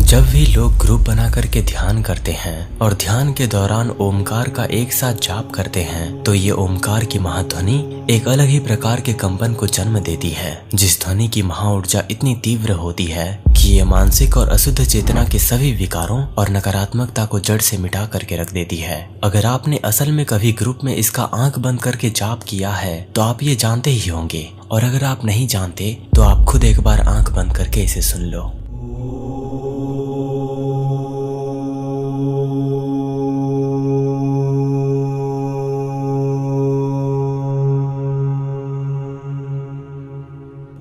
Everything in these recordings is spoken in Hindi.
जब भी लोग ग्रुप बना करके ध्यान करते हैं और ध्यान के दौरान ओमकार का एक साथ जाप करते हैं तो ये ओमकार की महाध्वनि एक अलग ही प्रकार के कंपन को जन्म देती है, जिस ध्वनि की महाऊर्जा इतनी तीव्र होती है कि ये मानसिक और अशुद्ध चेतना के सभी विकारों और नकारात्मकता को जड़ से मिटा करके रख देती है। अगर आपने असल में कभी ग्रुप में इसका आंख बंद करके जाप किया है तो आप ये जानते ही होंगे, और अगर आप नहीं जानते तो आप खुद एक बार आंख बंद करके इसे सुन लो।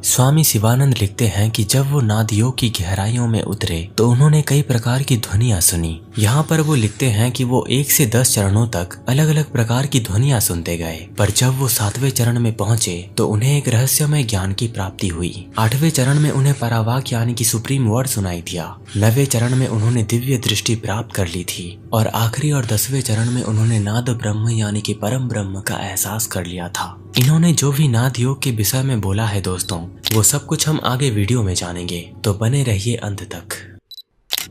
स्वामी शिवानंद लिखते हैं कि जब वो नाद योग की गहराइयों में उतरे तो उन्होंने कई प्रकार की ध्वनियां सुनी। यहाँ पर वो लिखते हैं कि वो 1 से 10 चरणों तक अलग अलग प्रकार की ध्वनियां सुनते गए, पर जब वो 7वें चरण में पहुंचे तो उन्हें एक रहस्यमय ज्ञान की प्राप्ति हुई। 8वें चरण में उन्हें परावाक यानी कि सुप्रीम वर्ड सुनाई दिया। 9वें चरण में उन्होंने दिव्य दृष्टि प्राप्त कर ली थी और आखिरी और 10वें चरण में उन्होंने नाद ब्रह्म यानी कि परम ब्रह्म का एहसास कर लिया था। इन्होंने जो भी नाद योग के विषय में बोला है दोस्तों, वो सब कुछ हम आगे वीडियो में जानेंगे, तो बने रहिए अंत तक।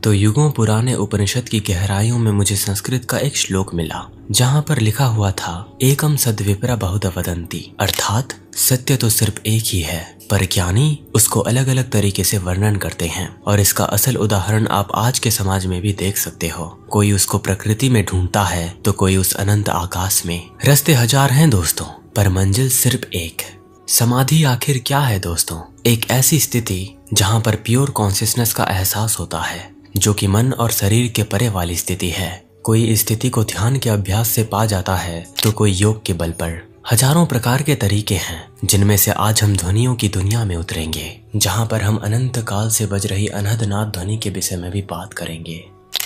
तो युगों पुराने उपनिषद की गहराइयों में मुझे संस्कृत का एक श्लोक मिला जहाँ पर लिखा हुआ था, एकम सद्विप्रा बहुत वदंती, अर्थात सत्य तो सिर्फ एक ही है पर ज्ञानी उसको अलग अलग तरीके से वर्णन करते हैं। और इसका असल उदाहरण आप आज के समाज में भी देख सकते हो। कोई उसको प्रकृति में ढूंढता है तो कोई उस अनंत आकाश में। रास्ते हजार हैं दोस्तों पर मंजिल सिर्फ एक। समाधि आखिर क्या है दोस्तों? एक ऐसी स्थिति जहां पर प्योर कॉन्शियसनेस का एहसास होता है, जो कि मन और शरीर के परे वाली स्थिति है। कोई इस स्थिति को ध्यान के अभ्यास से पा जाता है तो कोई योग के बल पर। हजारों प्रकार के तरीके हैं जिनमें से आज हम ध्वनियों की दुनिया में उतरेंगे, जहां पर हम अनंत काल से बज रही अनहद नाद ध्वनि के विषय में भी बात करेंगे।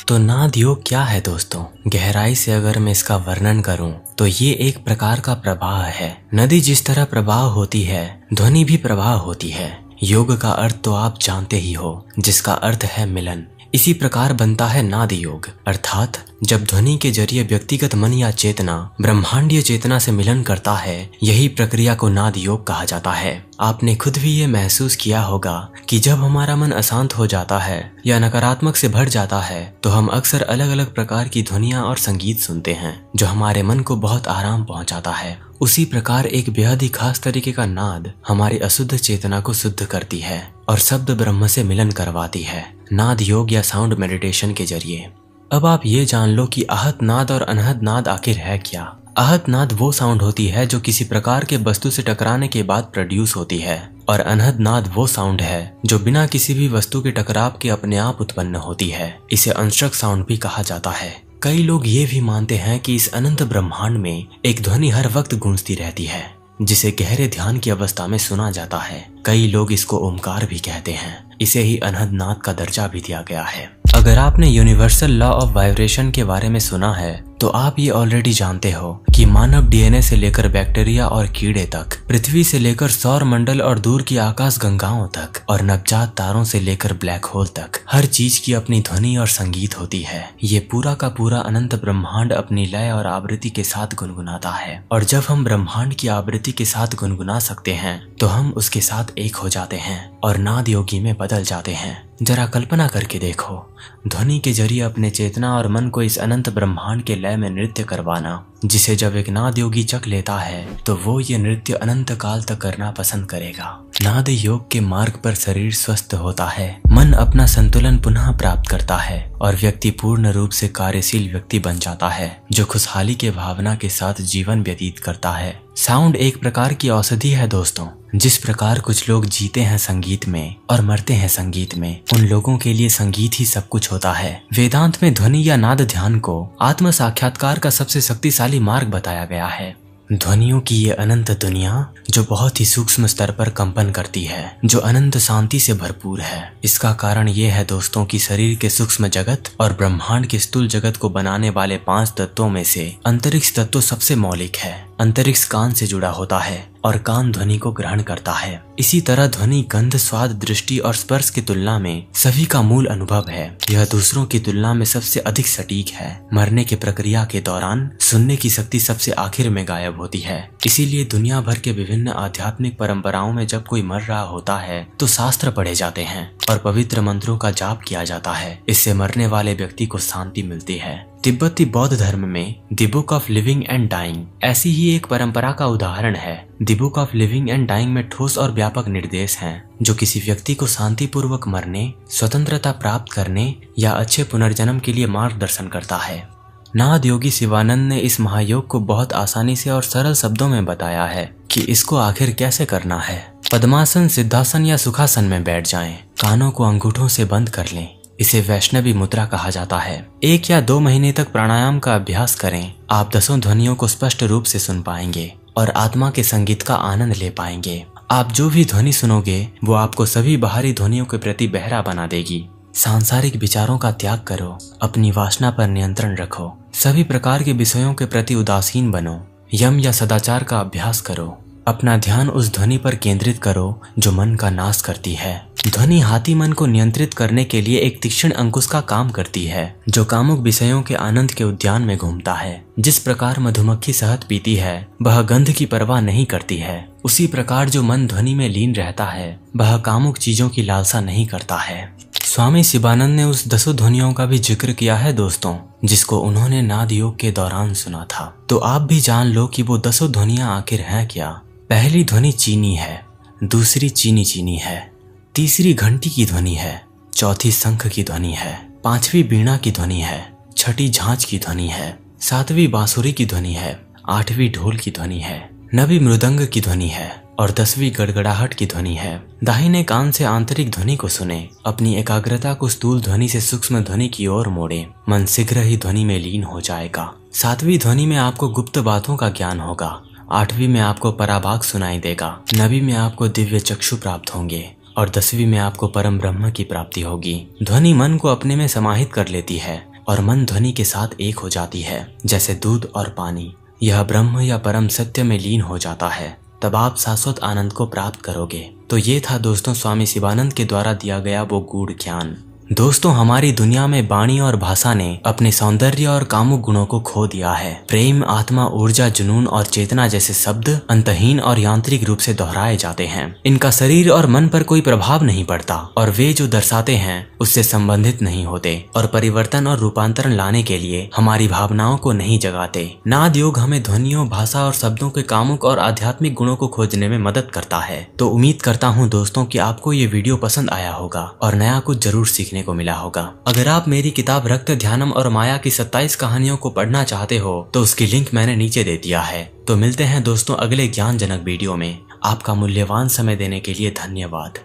तो नाद योग क्या है दोस्तों? गहराई से अगर मैं इसका वर्णन करूं तो ये एक प्रकार का प्रवाह है। नदी जिस तरह प्रवाह होती है, ध्वनि भी प्रवाह होती है। योग का अर्थ तो आप जानते ही हो, जिसका अर्थ है मिलन। इसी प्रकार बनता है नाद योग, अर्थात जब ध्वनि के जरिए व्यक्तिगत मन या चेतना ब्रह्मांडीय चेतना से मिलन करता है, यही प्रक्रिया को नाद योग कहा जाता है। आपने खुद भी ये महसूस किया होगा कि जब हमारा मन अशांत हो जाता है या नकारात्मक से भर जाता है तो हम अक्सर अलग अलग प्रकार की ध्वनियां और संगीत सुनते हैं जो हमारे मन को बहुत आराम पहुंचाता है। उसी प्रकार एक बेहद ही खास तरीके का नाद हमारी अशुद्ध चेतना को शुद्ध करती है और शब्द ब्रह्म से मिलन करवाती है, नाद योग या साउंड मेडिटेशन के जरिए। अब आप ये जान लो कि आहत नाद और अनहद नाद आखिर है क्या। आहत नाद वो साउंड होती है जो किसी प्रकार के वस्तु से टकराने के बाद प्रोड्यूस होती है, और अनहद नाद वो साउंड है जो बिना किसी भी वस्तु के टकराव के अपने आप उत्पन्न होती है। इसे अनस्ट्रक साउंड भी कहा जाता है। कई लोग ये भी मानते हैं कि इस अनंत ब्रह्मांड में एक ध्वनि हर वक्त गूंजती रहती है, जिसे गहरे ध्यान की अवस्था में सुना जाता है। कई लोग इसको ओमकार भी कहते हैं। इसे ही अनहद नाद का दर्जा भी दिया गया है। अगर आपने यूनिवर्सल लॉ ऑफ वाइब्रेशन के बारे में सुना है तो आप ये ऑलरेडी जानते हो कि मानव डीएनए से लेकर बैक्टीरिया और कीड़े तक, पृथ्वी से लेकर सौर मंडल और दूर की आकाश गंगाओं तक, और नवजात तारों से लेकर ब्लैक होल तक, हर चीज की अपनी ध्वनि और संगीत होती है। ये पूरा का पूरा अनंत ब्रह्मांड अपनी लय और आवृत्ति के साथ गुनगुनाता है, और जब हम ब्रह्मांड की आवृत्ति के साथ गुनगुना सकते हैं तो हम उसके साथ एक हो जाते हैं और नाद योगी में बदल जाते हैं। जरा कल्पना करके देखो, ध्वनि के जरिए अपने चेतना और मन को इस अनंत ब्रह्मांड के लय में नृत्य करवाना, जिसे जब एक नाद योगी चख लेता है तो वो ये नृत्य अनंत काल तक करना पसंद करेगा। नाद योग के मार्ग पर शरीर स्वस्थ होता है, मन अपना संतुलन पुनः प्राप्त करता है और व्यक्ति पूर्ण रूप से कार्यशील व्यक्ति बन जाता है, जो खुशहाली के भावना के साथ जीवन व्यतीत करता है। साउंड एक प्रकार की औषधि है दोस्तों। जिस प्रकार कुछ लोग जीते हैं संगीत में और मरते हैं संगीत में, उन लोगों के लिए संगीत ही सब कुछ होता है। वेदांत में ध्वनि या नाद ध्यान को आत्म साक्षात्कार का सबसे शक्तिशाली मार्ग बताया गया है। ध्वनियों की ये अनंत दुनिया जो बहुत ही सूक्ष्म स्तर पर कंपन करती है, जो अनंत शांति से भरपूर है। इसका कारण ये है दोस्तों कि शरीर के सूक्ष्म जगत और ब्रह्मांड के स्थूल जगत को बनाने वाले 5 तत्वों में से अंतरिक्ष तत्व सबसे मौलिक है। अंतरिक्ष कान से जुड़ा होता है और कान ध्वनि को ग्रहण करता है। इसी तरह ध्वनि गंध, स्वाद, दृष्टि और स्पर्श की तुलना में सभी का मूल अनुभव है। यह दूसरों की तुलना में सबसे अधिक सटीक है। मरने की प्रक्रिया के दौरान सुनने की शक्ति सबसे आखिर में गायब होती है। इसीलिए दुनिया भर के विभिन्न आध्यात्मिक परंपराओं में जब कोई मर रहा होता है तो शास्त्र पढ़े जाते हैं और पवित्र मंत्रों का जाप किया जाता है। इससे मरने वाले व्यक्ति को शांति मिलती है। तिब्बती बौद्ध धर्म में the book of living and dying ऐसी ही एक परंपरा का उदाहरण है। The book of living and dying में ठोस और व्यापक निर्देश हैं, जो किसी व्यक्ति को शांतिपूर्वक मरने, स्वतंत्रता प्राप्त करने या अच्छे पुनर्जन्म के लिए मार्गदर्शन करता है। नाद योगी शिवानंद ने इस महायोग को बहुत आसानी से और सरल शब्दों में बताया है कि इसको आखिर कैसे करना है। पद्मासन, सिद्धासन या सुखासन में बैठ जाएं। कानों को अंगूठों से बंद कर लें। इसे वैष्णवी मुद्रा कहा जाता है। 1 या 2 महीने तक प्राणायाम का अभ्यास करें। आप 10 ध्वनियों को स्पष्ट रूप से सुन पाएंगे और आत्मा के संगीत का आनंद ले पाएंगे। आप जो भी ध्वनि सुनोगे वो आपको सभी बाहरी ध्वनियों के प्रति बहरा बना देगी। सांसारिक विचारों का त्याग करो, अपनी वासना पर नियंत्रण रखो, सभी प्रकार के विषयों के प्रति उदासीन बनो, यम या सदाचार का अभ्यास करो। अपना ध्यान उस ध्वनि पर केंद्रित करो जो मन का नाश करती है। ध्वनि हाथी मन को नियंत्रित करने के लिए एक तीक्ष्ण अंकुश का काम करती है, जो कामुक विषयों के आनंद के उद्यान में घूमता है। जिस प्रकार मधुमक्खी शहद पीती है, वह गंध की परवाह नहीं करती है, उसी प्रकार जो मन ध्वनि में लीन रहता है, वह कामुक चीजों की लालसा नहीं करता है। स्वामी शिवानंद ने उस 10 ध्वनियों का भी जिक्र किया है दोस्तों, जिसको उन्होंने नाद योग के दौरान सुना था। तो आप भी जान लो कि वो 10 ध्वनियां आखिर हैं क्या। पहली ध्वनि चीनी है, दूसरी चीनी चीनी है, तीसरी घंटी की ध्वनि है, चौथी शंख की ध्वनि है, 5वीं बीणा की ध्वनि है, 6ठी झांझ की ध्वनि है, 7वीं बांसुरी की ध्वनि है, 8वीं ढोल की ध्वनि है, 9वीं मृदंग की ध्वनि है और 10वीं गड़गड़ाहट की ध्वनि है। दाहिने कान से आंतरिक ध्वनि को सुने। अपनी एकाग्रता को स्थूल ध्वनि से सूक्ष्म ध्वनि की ओर मोड़े। मन शीघ्र ही ध्वनि में लीन हो जाएगा। 7वीं ध्वनि में आपको गुप्त बातों का ज्ञान होगा। 8वीं में आपको पराभाग सुनाई देगा। 9वीं में आपको दिव्य चक्षु प्राप्त होंगे और 10वीं में आपको परम ब्रह्म की प्राप्ति होगी। ध्वनि मन को अपने में समाहित कर लेती है और मन ध्वनि के साथ एक हो जाती है, जैसे दूध और पानी। यह ब्रह्म या परम सत्य में लीन हो जाता है, तब आप शाश्वत आनंद को प्राप्त करोगे। तो ये था दोस्तों स्वामी शिवानंद के द्वारा दिया गया वो गूढ़ ज्ञान। दोस्तों, हमारी दुनिया में वाणी और भाषा ने अपने सौंदर्य और कामुक गुणों को खो दिया है। प्रेम, आत्मा, ऊर्जा, जुनून और चेतना जैसे शब्द अंतहीन और यांत्रिक रूप से दोहराए जाते हैं। इनका शरीर और मन पर कोई प्रभाव नहीं पड़ता और वे जो दर्शाते हैं उससे संबंधित नहीं होते और परिवर्तन और रूपांतरण लाने के लिए हमारी भावनाओं को नहीं जगाते। नाद योग हमें ध्वनियों, भाषा और शब्दों के कामुक और आध्यात्मिक गुणों को खोजने में मदद करता है। तो उम्मीद करता हूँ दोस्तों कि आपको ये वीडियो पसंद आया होगा और नया कुछ जरूर सीखने को मिला होगा। अगर आप मेरी किताब रक्त, ध्यानम और माया की 27 कहानियों को पढ़ना चाहते हो तो उसकी लिंक मैंने नीचे दे दिया है। तो मिलते हैं दोस्तों अगले ज्ञानजनक वीडियो में। आपका मूल्यवान समय देने के लिए धन्यवाद।